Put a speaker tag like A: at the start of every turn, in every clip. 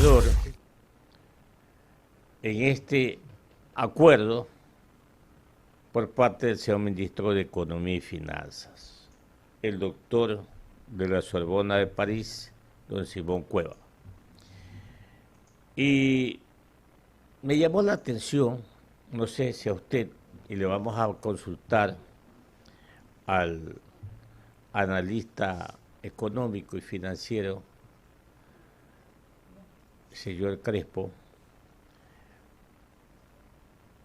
A: mediador en este acuerdo por parte del señor ministro de Economía y Finanzas, el doctor de la Sorbona de París, don Simón Cueva. Y me llamó la atención, no sé si a usted, y le vamos a consultar al analista económico y financiero, señor Crespo,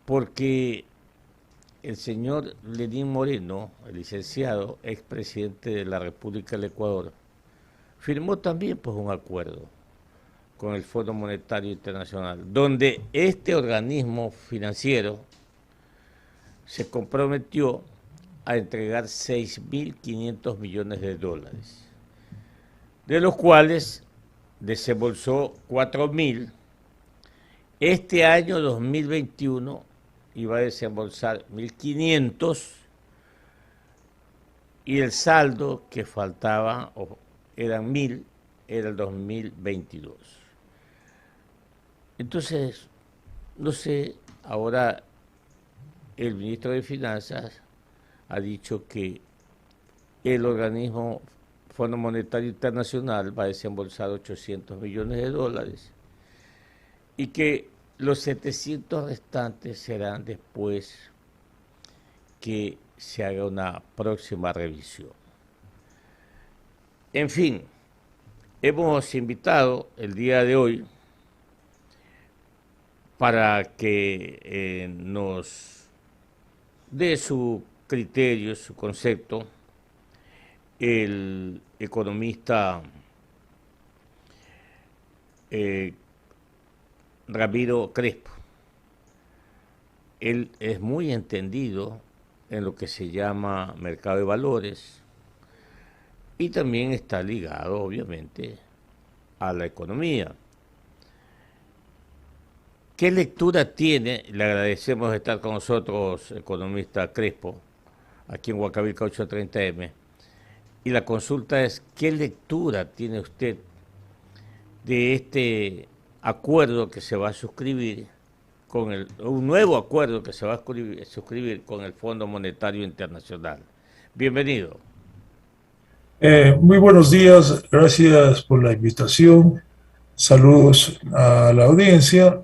A: porque el señor Lenín Moreno, el licenciado, expresidente de la República del Ecuador, firmó también pues un acuerdo con el Fondo Monetario Internacional, donde este organismo financiero se comprometió a entregar 6.500 millones de dólares, de los cuales desembolsó 4.000. Este año 2021 iba a desembolsar 1.500 y el saldo que faltaba eran 1.000, era el 2022. Entonces, no sé, ahora el ministro de Finanzas ha dicho que el organismo Fondo Monetario Internacional va a desembolsar 800 millones de dólares y que los 700 restantes serán después que se haga una próxima revisión. En fin, hemos invitado el día de hoy para que nos dé su criterio, su concepto, el economista Ramiro Crespo. Él es muy entendido en lo que se llama mercado de valores y también está ligado, obviamente, a la economía. ¿Qué lectura tiene? Le agradecemos estar con nosotros, economista Crespo, aquí en Huancavelica 830M. Y la consulta es, ¿qué lectura tiene usted de este acuerdo que se va a suscribir con un nuevo acuerdo que se va a suscribir con el Fondo Monetario Internacional? Bienvenido.
B: Muy buenos días, gracias por la invitación. Saludos a la audiencia.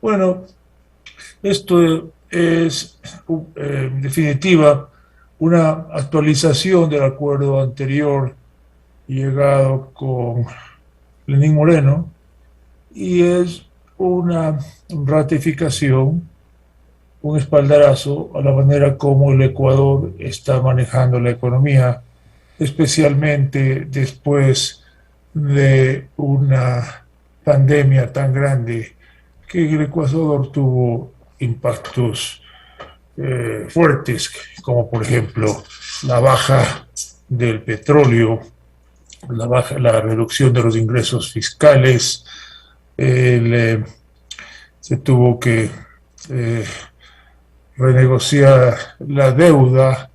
B: Bueno, esto es, en definitiva, una actualización del acuerdo anterior llegado con Lenín Moreno y es una ratificación, un espaldarazo a la manera como el Ecuador está manejando la economía, especialmente después de una pandemia tan grande que el Ecuador tuvo impactos fuertes, como por ejemplo la baja del petróleo, la reducción de los ingresos fiscales, se tuvo que renegociar la deuda,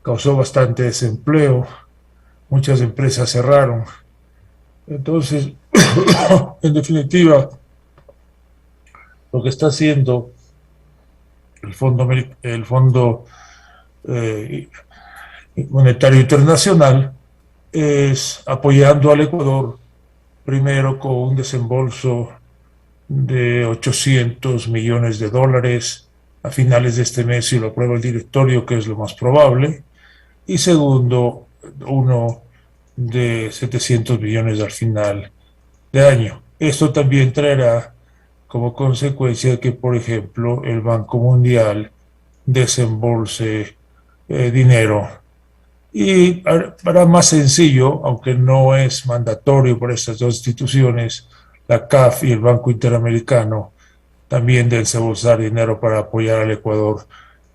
B: causó bastante desempleo, muchas empresas cerraron. Entonces, en definitiva, lo que está haciendo el Fondo Monetario Internacional es apoyando al Ecuador primero con un desembolso de 800 millones de dólares a finales de este mes, si lo aprueba el directorio, que es lo más probable, y segundo, uno de 700 millones al final de año. Esto también traerá como consecuencia que, por ejemplo, el Banco Mundial desembolse dinero. Y para más sencillo, aunque no es mandatorio por estas dos instituciones, la CAF y el Banco Interamericano también deben desembolsar dinero para apoyar al Ecuador,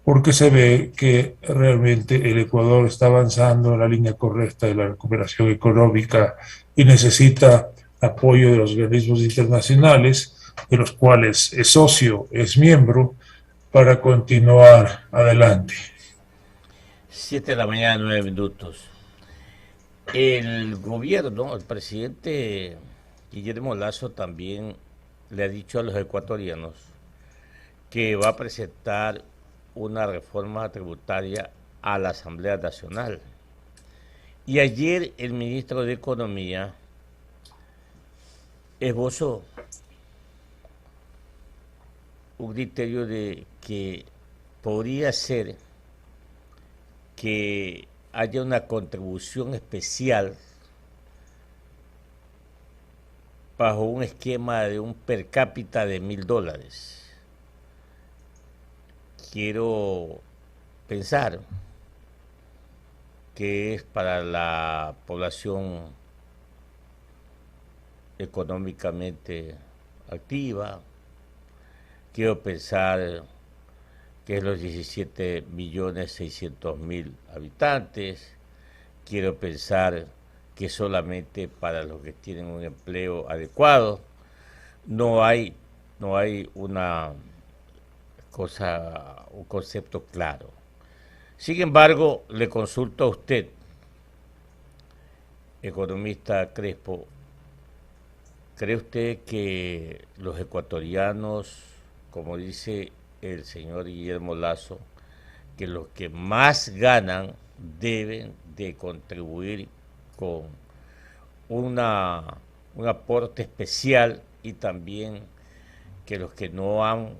B: porque se ve que realmente el Ecuador está avanzando en la línea correcta de la recuperación económica y necesita apoyo de los organismos internacionales, de los cuales es socio, es miembro, para continuar adelante.
A: 7 de la mañana, 9 minutos. El gobierno, el presidente Guillermo Lasso también le ha dicho a los ecuatorianos que va a presentar una reforma tributaria a la Asamblea Nacional. Y ayer el ministro de Economía esbozó un criterio de que podría ser que haya una contribución especial bajo un esquema de un per cápita de $1.000. Quiero pensar que es para la población económicamente activa. Quiero pensar que es los 17.600.000 habitantes. Quiero pensar que solamente para los que tienen un empleo adecuado. No hay una cosa, un concepto claro. Sin embargo, le consulto a usted, economista Crespo, ¿cree usted que los ecuatorianos, como dice el señor Guillermo Lasso, que los que más ganan deben de contribuir con un aporte especial, y también que los que no han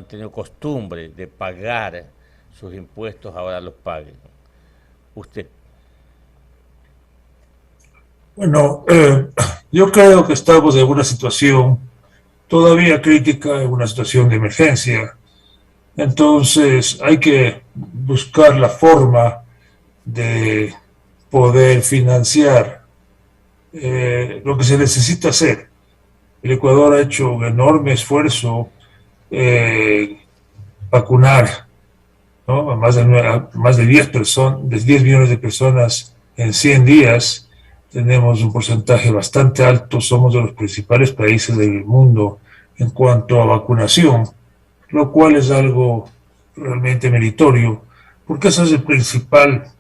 A: tenido costumbre de pagar sus impuestos ahora los paguen? Usted.
B: Bueno, yo creo que estamos en una situación todavía crítica, en una situación de emergencia. Entonces hay que buscar la forma de poder financiar lo que se necesita hacer. El Ecuador ha hecho un enorme esfuerzo vacunar, ¿no?, a más de 10 millones de personas en 100 días. Tenemos un porcentaje bastante alto, somos de los principales países del mundo en cuanto a vacunación, lo cual es algo realmente meritorio, porque ese es el principal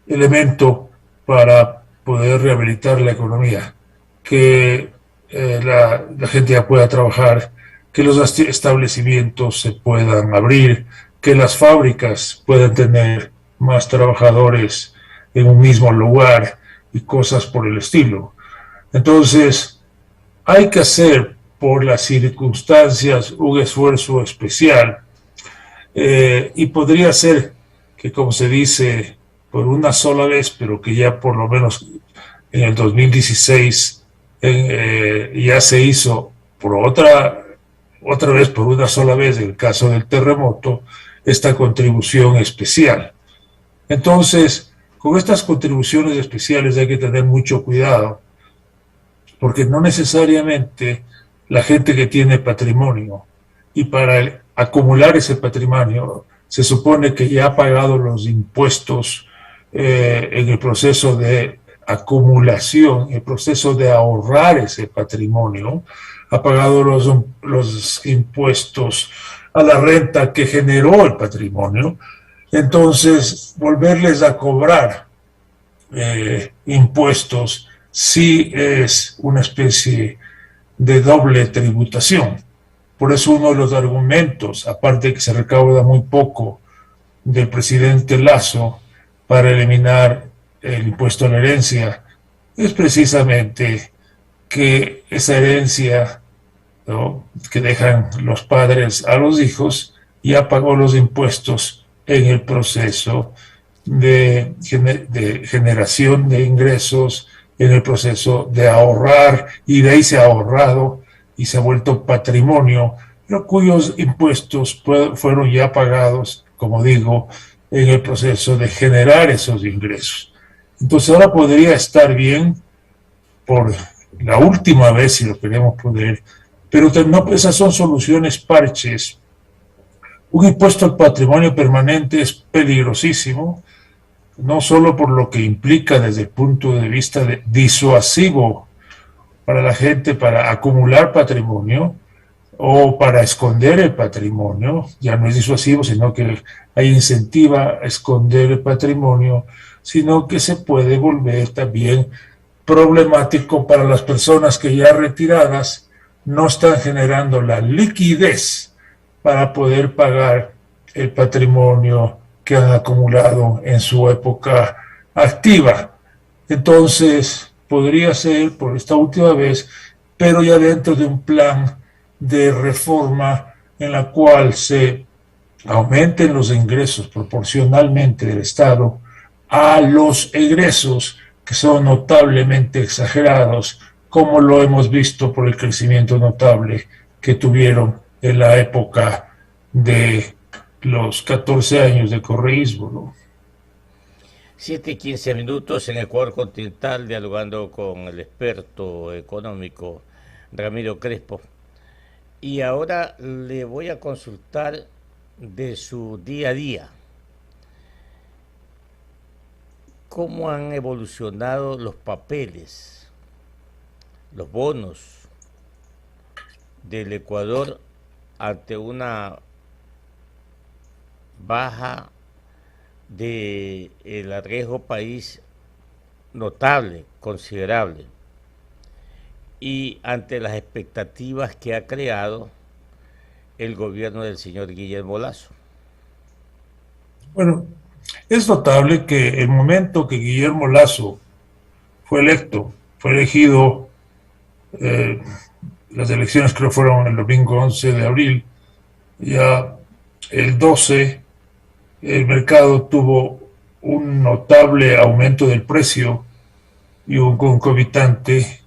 B: elemento para poder rehabilitar la economía, que la gente ya pueda trabajar, que los establecimientos se puedan abrir, que las fábricas puedan tener más trabajadores en un mismo lugar y cosas por el estilo. Entonces, hay que hacer por las circunstancias un esfuerzo especial, y podría ser que, como se dice, por una sola vez, pero que ya por lo menos en el 2016 ya se hizo por otra vez, por una sola vez, en el caso del terremoto, esta contribución especial. Entonces, con estas contribuciones especiales hay que tener mucho cuidado, porque no necesariamente la gente que tiene patrimonio, y para acumular ese patrimonio se supone que ya ha pagado los impuestos en el proceso de acumulación, el proceso de ahorrar ese patrimonio, ha pagado los impuestos a la renta que generó el patrimonio. Entonces, volverles a cobrar impuestos sí es una especie de doble tributación. Por eso uno de los argumentos, aparte de que se recauda muy poco, del presidente Lasso para eliminar el impuesto a la herencia, es precisamente que esa herencia, ¿no?, que dejan los padres a los hijos, ya pagó los impuestos en el proceso de generación de ingresos, en el proceso de ahorrar, y de ahí se ha ahorrado y se ha vuelto patrimonio, pero cuyos impuestos fueron ya pagados, como digo, en el proceso de generar esos ingresos. Entonces ahora podría estar bien por la última vez, si lo queremos poner, pero no, esas son soluciones parches. Un impuesto al patrimonio permanente es peligrosísimo, no solo por lo que implica desde el punto de vista disuasivo para la gente, para acumular patrimonio o para esconder el patrimonio. Ya no es disuasivo, sino que hay incentiva a esconder el patrimonio, sino que se puede volver también problemático para las personas que ya retiradas no están generando la liquidez para poder pagar el patrimonio que han acumulado en su época activa. Entonces, podría ser por esta última vez, pero ya dentro de un plan de reforma en la cual se aumenten los ingresos proporcionalmente del Estado a los egresos que son notablemente exagerados, como lo hemos visto por el crecimiento notable que tuvieron en la época de los 14 años de correísmo, ¿no?
A: 7:15 minutos en Ecuador continental, dialogando con el experto económico Ramiro Crespo. Y ahora le voy a consultar de su día a día. ¿Cómo han evolucionado los papeles, los bonos del Ecuador ante una baja del riesgo país notable, considerable, y ante las expectativas que ha creado el gobierno del señor Guillermo Lasso?
B: Bueno, es notable que el momento que Guillermo Lasso fue elegido, las elecciones creo fueron el domingo 11 de abril, ya el 12 el mercado tuvo un notable aumento del precio y un concomitante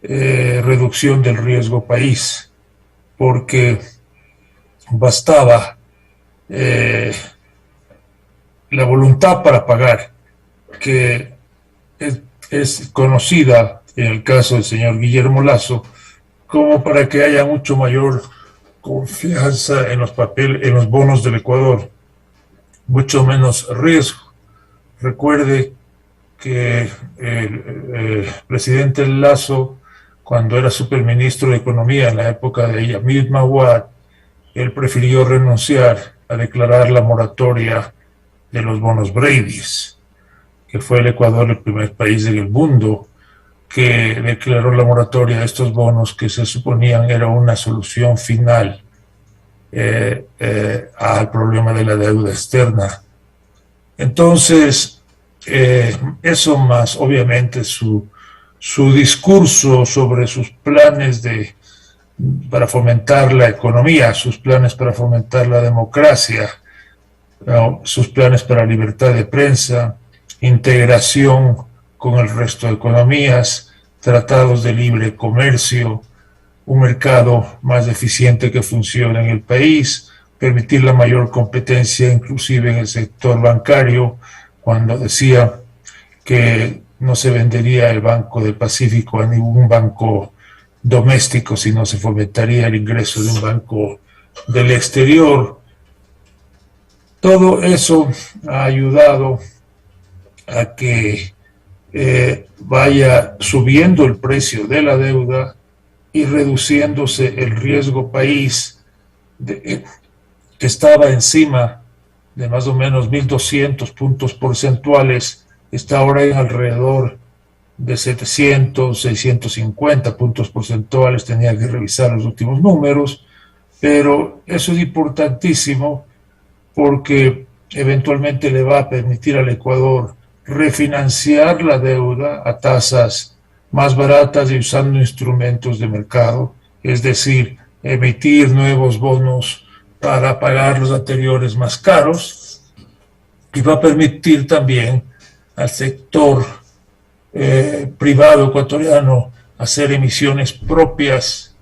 B: reducción del riesgo país, porque bastaba la voluntad para pagar, que es conocida en el caso del señor Guillermo Lasso, como para que haya mucho mayor confianza en en los bonos del Ecuador, mucho menos riesgo. Recuerde que el presidente Lasso, cuando era superministro de Economía en la época de Yamil Mawad, él prefirió renunciar a declarar la moratoria de los bonos Brady's, que fue el Ecuador el primer país en el mundo que declaró la moratoria de estos bonos que se suponían era una solución final al problema de la deuda externa. Entonces, eso más obviamente su discurso sobre sus planes para fomentar la economía, sus planes para fomentar la democracia, ¿no? Sus planes para libertad de prensa, integración con el resto de economías, tratados de libre comercio, un mercado más eficiente que funcione en el país, permitir la mayor competencia inclusive en el sector bancario, cuando decía que no se vendería el Banco del Pacífico a ningún banco doméstico, sino se fomentaría el ingreso de un banco del exterior. Todo eso ha ayudado a que vaya subiendo el precio de la deuda y reduciéndose el riesgo país, que estaba encima de más o menos 1.200 puntos porcentuales, está ahora en alrededor de 700, 650 puntos porcentuales. Tenía que revisar los últimos números, pero eso es importantísimo porque eventualmente le va a permitir al Ecuador refinanciar la deuda a tasas más baratas y usando instrumentos de mercado, es decir, emitir nuevos bonos para pagar los anteriores más caros, y va a permitir también al sector privado ecuatoriano hacer emisiones propias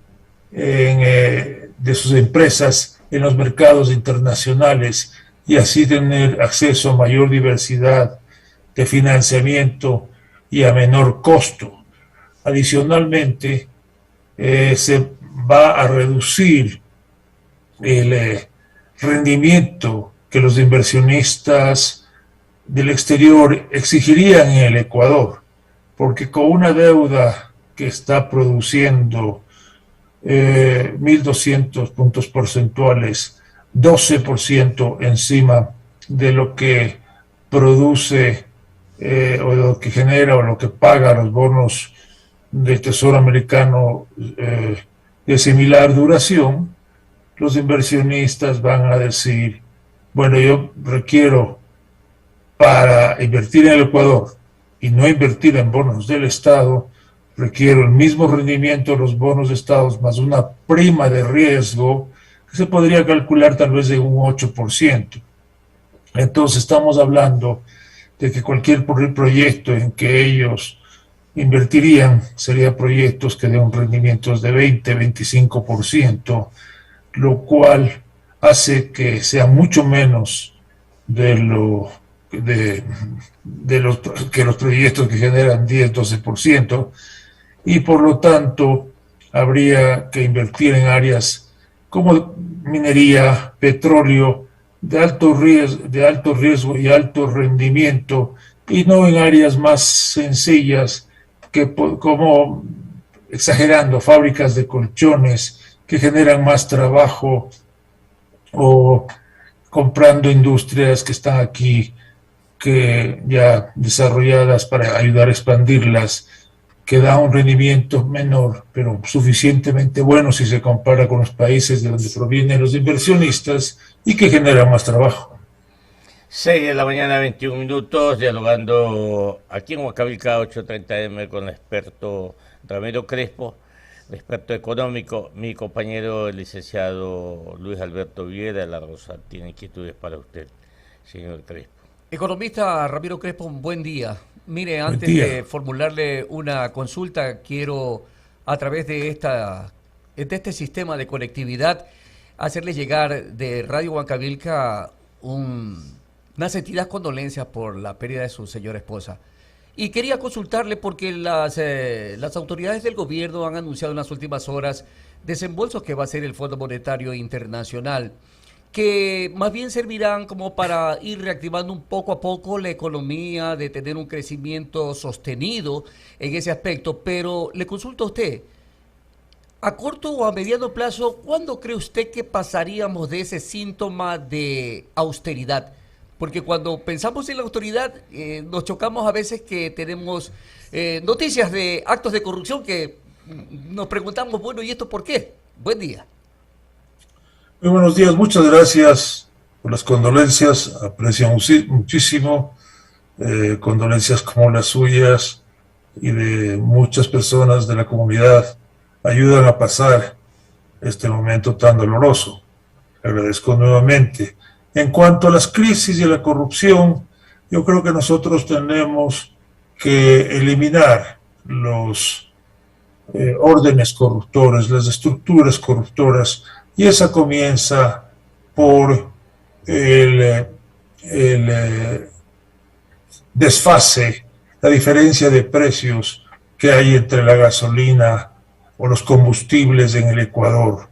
B: de sus empresas en los mercados internacionales y así tener acceso a mayor diversidad de financiamiento y a menor costo. Adicionalmente, se va a reducir el rendimiento que los inversionistas del exterior exigirían en el Ecuador, porque con una deuda que está produciendo 1.200 puntos porcentuales, 12% encima de lo que produce o lo que genera o lo que paga los bonos del Tesoro americano de similar duración, los inversionistas van a decir, bueno, yo requiero para invertir en el Ecuador y no invertir en bonos del Estado, requiero el mismo rendimiento de los bonos de Estados más una prima de riesgo que se podría calcular tal vez de un 8%. Entonces estamos hablando de que cualquier proyecto en que ellos invertirían serían proyectos que den rendimientos de 20-25%, lo cual hace que sea mucho menos de los proyectos que generan 10-12%, y por lo tanto habría que invertir en áreas como minería, petróleo, de alto riesgo y alto rendimiento, y no en áreas más sencillas que, como exagerando, fábricas de colchones que generan más trabajo, o comprando industrias que están aquí, que ya desarrolladas para ayudar a expandirlas, que da un rendimiento menor, pero suficientemente bueno si se compara con los países de donde provienen los inversionistas y que generan más trabajo.
A: 6 de la mañana, 21 minutos, dialogando aquí en Huancavelica 8:30 AM con el experto Ramiro Crespo, el experto económico, mi compañero el licenciado Luis Alberto Viera. La Rosa tiene inquietudes para usted, señor Crespo.
C: Economista Ramiro Crespo, un buen día. Mire, antes de formularle una consulta, quiero, a través de este sistema de conectividad, hacerle llegar de Radio Huancavelica unas sentidas condolencias por la pérdida de su señora esposa. Y quería consultarle porque las autoridades del gobierno han anunciado en las últimas horas desembolsos que va a hacer el Fondo Monetario Internacional, que más bien servirán como para ir reactivando un poco a poco la economía, de tener un crecimiento sostenido en ese aspecto. Pero le consulto a usted, a corto o a mediano plazo, ¿cuándo cree usted que pasaríamos de ese síntoma de austeridad? Porque cuando pensamos en la autoridad, nos chocamos a veces que tenemos noticias de actos de corrupción que nos preguntamos, bueno, ¿y esto por qué? Buen día.
B: Muy buenos días, muchas gracias por las condolencias, aprecio muchísimo condolencias como las suyas y de muchas personas de la comunidad, ayudan a pasar este momento tan doloroso. Le agradezco nuevamente. En cuanto a las crisis y a la corrupción, yo creo que nosotros tenemos que eliminar los órdenes corruptores, las estructuras corruptoras, y esa comienza por el desfase, la diferencia de precios que hay entre la gasolina o los combustibles en el Ecuador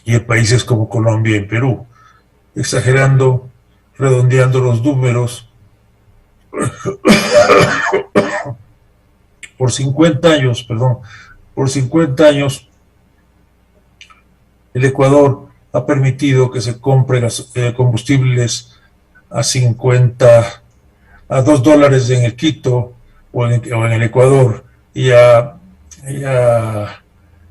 B: y en países como Colombia y Perú. Exagerando, redondeando los números, por 50 años, el Ecuador ha permitido que se compre combustibles a $2 en el Quito o en el Ecuador, y ya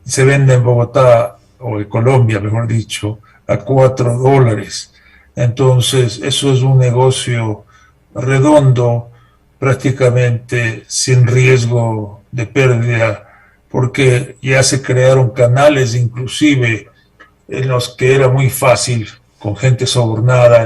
B: se vende en Bogotá o en Colombia, mejor dicho, a $4. Entonces, eso es un negocio redondo, prácticamente sin riesgo de pérdida, porque ya se crearon canales inclusive en los que era muy fácil, con gente sobornada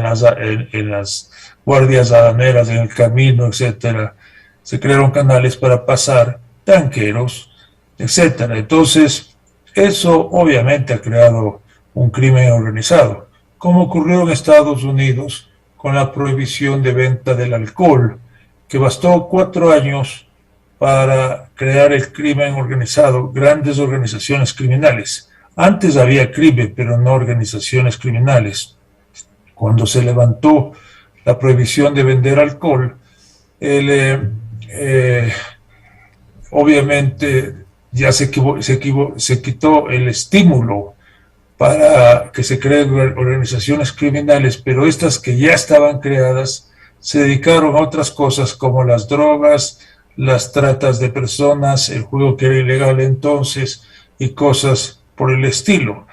B: en las guardias aduaneras, en el camino, etcétera. Se crearon canales para pasar tanqueros, etcétera. Entonces, eso obviamente ha creado un crimen organizado, como ocurrió en Estados Unidos con la prohibición de venta del alcohol, que bastó 4 años para crear el crimen organizado, grandes organizaciones criminales. Antes había crimen, pero no organizaciones criminales. Cuando se levantó la prohibición de vender alcohol, obviamente ya se quitó el estímulo para que se creen organizaciones criminales, pero estas que ya estaban creadas se dedicaron a otras cosas como las drogas, las tratas de personas, el juego que era ilegal entonces y cosas por el estilo.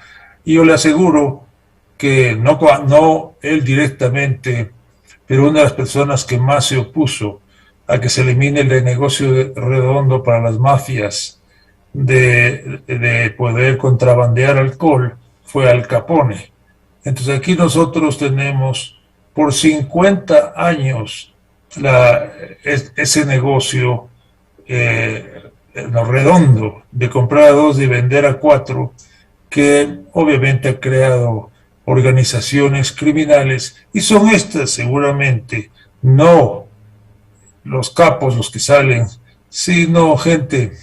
B: Y yo le aseguro que no él directamente, pero una de las personas que más se opuso a que se elimine el negocio redondo para las mafias de poder contrabandear alcohol fue Al Capone. Entonces aquí nosotros tenemos por 50 años ese negocio redondo de comprar a 2 y vender a 4, que obviamente ha creado organizaciones criminales, y son estas seguramente no los capos los que salen, sino gente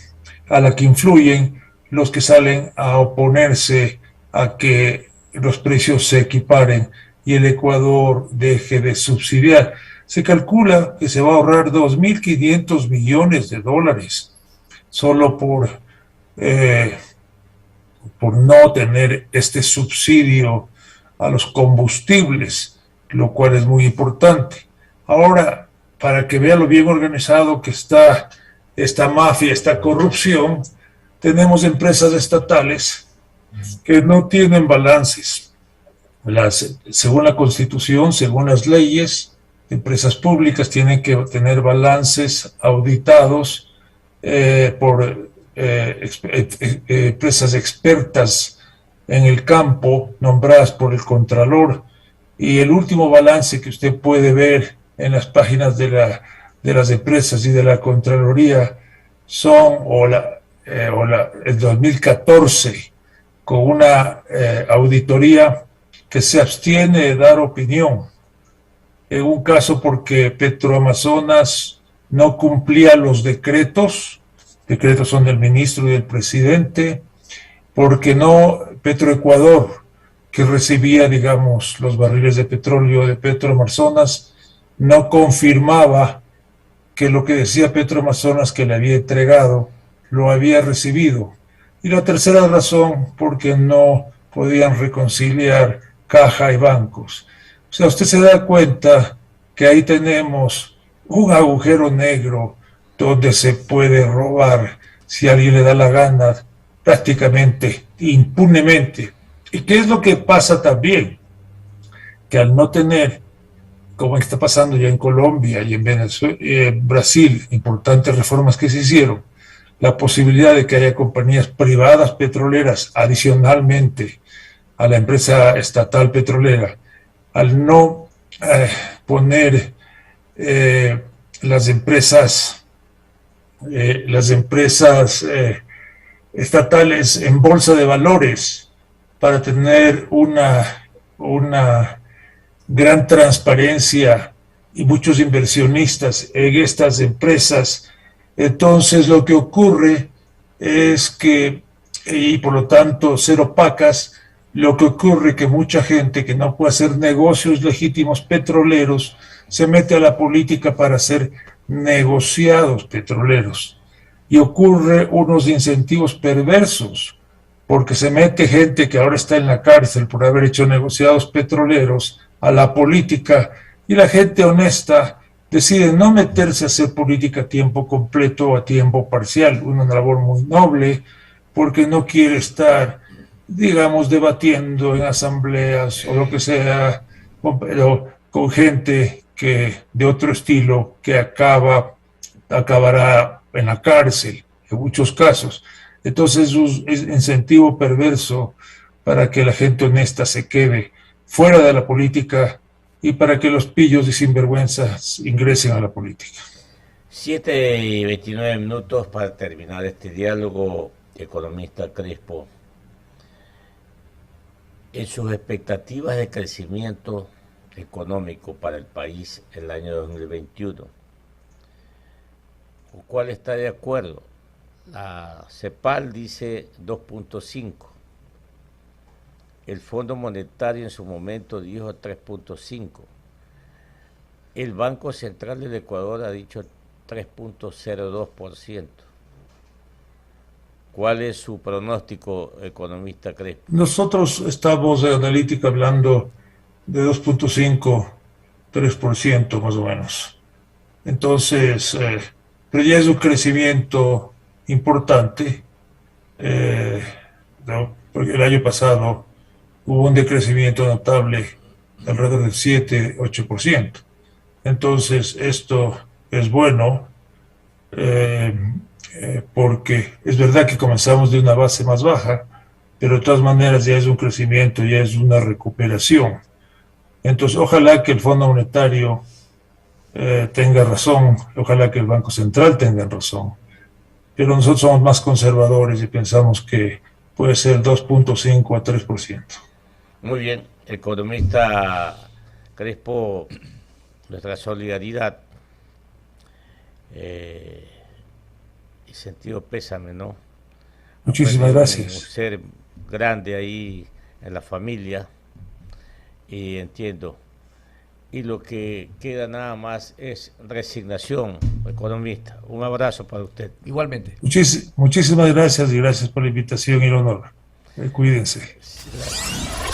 B: a la que influyen los que salen a oponerse a que los precios se equiparen y el Ecuador deje de subsidiar. Se calcula que se va a ahorrar 2.500 millones de dólares solo por no tener este subsidio a los combustibles, lo cual es muy importante. Ahora, para que vea lo bien organizado que está esta mafia, esta corrupción, tenemos empresas estatales que no tienen balances. Según la Constitución, según las leyes, empresas públicas tienen que tener balances auditados por empresas expertas en el campo, nombradas por el Contralor, y el último balance que usted puede ver en las páginas de las empresas y de la Contraloría son el 2014, con una auditoría que se abstiene de dar opinión. En un caso porque Petroamazonas no cumplía los decretos son del ministro y del presidente, porque Petroecuador, que recibía, digamos, los barriles de petróleo de Petroamazonas, no confirmaba que lo que decía Petroamazonas que le había entregado, lo había recibido. Y la tercera razón, porque no podían reconciliar caja y bancos. O sea, usted se da cuenta que ahí tenemos un agujero negro donde se puede robar, si a alguien le da la gana, prácticamente impunemente. ¿Y qué es lo que pasa también? Que al no tener, como está pasando ya en Colombia y en Venezuela, Brasil, importantes reformas que se hicieron, la posibilidad de que haya compañías privadas petroleras adicionalmente a la empresa estatal petrolera, al no poner las empresas estatales en bolsa de valores para tener una gran transparencia y muchos inversionistas en estas empresas, entonces lo que ocurre es que, y por lo tanto ser opacas, lo que ocurre es que mucha gente que no puede hacer negocios legítimos petroleros se mete a la política para hacer negociados petroleros, y ocurre unos incentivos perversos, porque se mete gente que ahora está en la cárcel por haber hecho negociados petroleros a la política, y la gente honesta decide no meterse a hacer política a tiempo completo o a tiempo parcial, una labor muy noble, porque no quiere estar, digamos, debatiendo en asambleas o lo que sea, pero con gente de otro estilo que acabará en la cárcel en muchos casos. Entonces es un incentivo perverso para que la gente honesta se quede fuera de la política y para que los pillos y sinvergüenzas ingresen a la política.
A: 7:29 para terminar este diálogo. Economista Crespo, en sus expectativas de crecimiento económico para el país el año 2021, ¿con cuál está de acuerdo? La CEPAL dice 2.5, el Fondo Monetario en su momento dijo 3.5, el Banco Central del Ecuador ha dicho 3.02%. ¿Cuál es su pronóstico, economista Crespo?
B: Nosotros estamos de analítica hablando de 2.5 3% más o menos. Entonces, pero ya es un crecimiento importante, ¿no? Porque el año pasado hubo un decrecimiento notable alrededor del 7-8%. Entonces, esto es bueno, eh, porque es verdad que comenzamos de una base más baja, pero de todas maneras ya es un crecimiento, ya es una recuperación. Entonces, ojalá que el Fondo Monetario tenga razón, ojalá que el Banco Central tenga razón, pero nosotros somos más conservadores y pensamos que puede ser 2.5 a 3%.
A: Muy bien, economista Crespo, nuestra solidaridad y sentido pésame, ¿no?
B: Muchísimas gracias.
A: Un ser grande ahí en la familia y entiendo. Y lo que queda nada más es resignación, economista. Un abrazo para usted.
C: Igualmente.
B: Muchísimas gracias y gracias por la invitación y el honor. Cuídense.
A: Gracias.